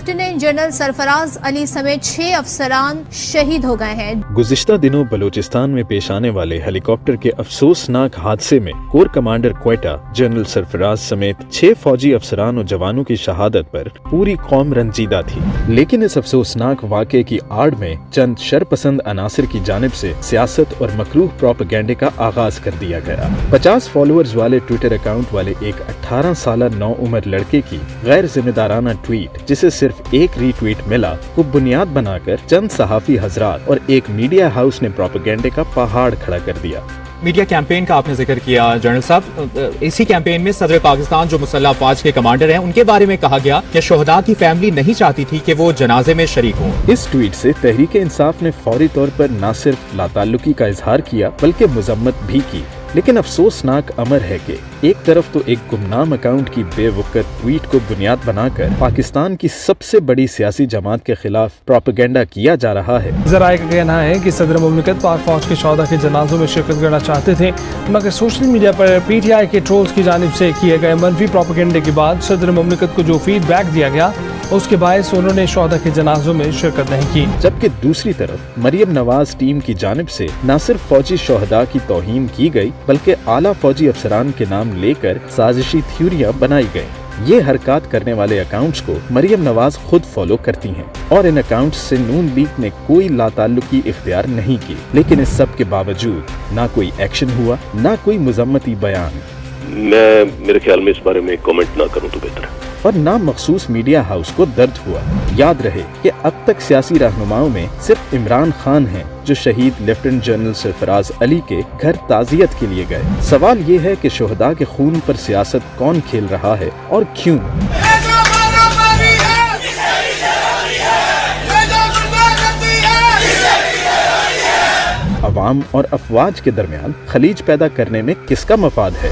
Lieutenant general سرفراز علی سمیت 6 افسران شہید ہو گئے ہیں۔ گزشتہ دنوں بلوچستان میں پیش آنے والے ہیلی کاپٹر کے افسوسناک حادثے میں کور کمانڈر کوئٹہ جنرل سرفراز سمیت 6 فوجی افسران و جوانوں کی شہادت پر پوری قوم رنجیدہ تھی، لیکن اس افسوسناک واقعے کی آڑ میں چند شرپسند عناصر کی جانب سے سیاست اور مکروہ پروپیگنڈے کا آغاز کر دیا گیا۔ 50 فالوورز والے ٹویٹر اکاؤنٹ والے ایک 18 سالہ نو عمر لڑکے کی غیر ذمہ دارانہ ٹویٹ، جسے صرف ایک ری ٹویٹ ملا، کو بنیاد بنا کر چند صحافی حضرات اور ایک میڈیا ہاؤس نے پروپیگنڈے کا پہاڑ کھڑا کر دیا۔ میڈیا کیمپین کا آپ نے ذکر کیا جنرل صاحب، اسی کیمپین میں صدر پاکستان جو مسلح افواج کے کمانڈر ہیں ان کے بارے میں کہا گیا کہ شہداء کی فیملی نہیں چاہتی تھی کہ وہ جنازے میں شریک ہوں۔ اس ٹویٹ سے تحریک انصاف نے فوری طور پر نہ صرف لا تعلقی کا اظہار کیا بلکہ مذمت بھی کی، لیکن افسوسناک امر ہے کہ ایک طرف تو ایک گمنام اکاؤنٹ کی بے وقت ٹویٹ کو بنیاد بنا کر پاکستان کی سب سے بڑی سیاسی جماعت کے خلاف پروپیگنڈا کیا جا رہا ہے۔ ذرائع کا کہنا ہے کہ صدر مملکت پاک فوج کے شہداء کے جنازوں میں شرکت کرنا چاہتے تھے، مگر social media per P T I کے ٹرولز کی جانب سے کیے گئے منفی پروپیگنڈے کے بعد صدر مملکت کو جو فیڈ بیک دیا گیا اس کے باعث انہوں نے شہداء کے جنازوں میں شرکت نہیں کی۔ جبکہ دوسری طرف مریم نواز ٹیم کی جانب سے نہ صرف فوجی شہداء کی توہین کی گئی بلکہ اعلیٰ فوجی افسران کے نام لے کر سازشی تھیوریاں بنائی گئیں۔ یہ حرکات کرنے والے اکاؤنٹس کو مریم نواز خود فالو کرتی ہیں اور ان اکاؤنٹس سے نون لیگ نے کوئی لا تعلقی اختیار نہیں کی، لیکن اس سب کے باوجود نہ کوئی ایکشن ہوا، نہ کوئی مذمتی بیان۔ میرے خیال میں اس بارے میں کامنٹ نہ کروں تو بہتر ہے۔ اور نہ مخصوص میڈیا ہاؤس کو درد ہوا۔ یاد رہے کہ اب تک سیاسی رہنماؤں میں صرف عمران خان ہیں جو شہید لیفٹیننٹ جنرل سرفراز علی کے گھر تعزیت کے لیے گئے۔ سوال یہ ہے کہ شہداء کے خون پر سیاست کون کھیل رہا ہے اور کیوں؟ عوام اور افواج کے درمیان خلیج پیدا کرنے میں کس کا مفاد ہے؟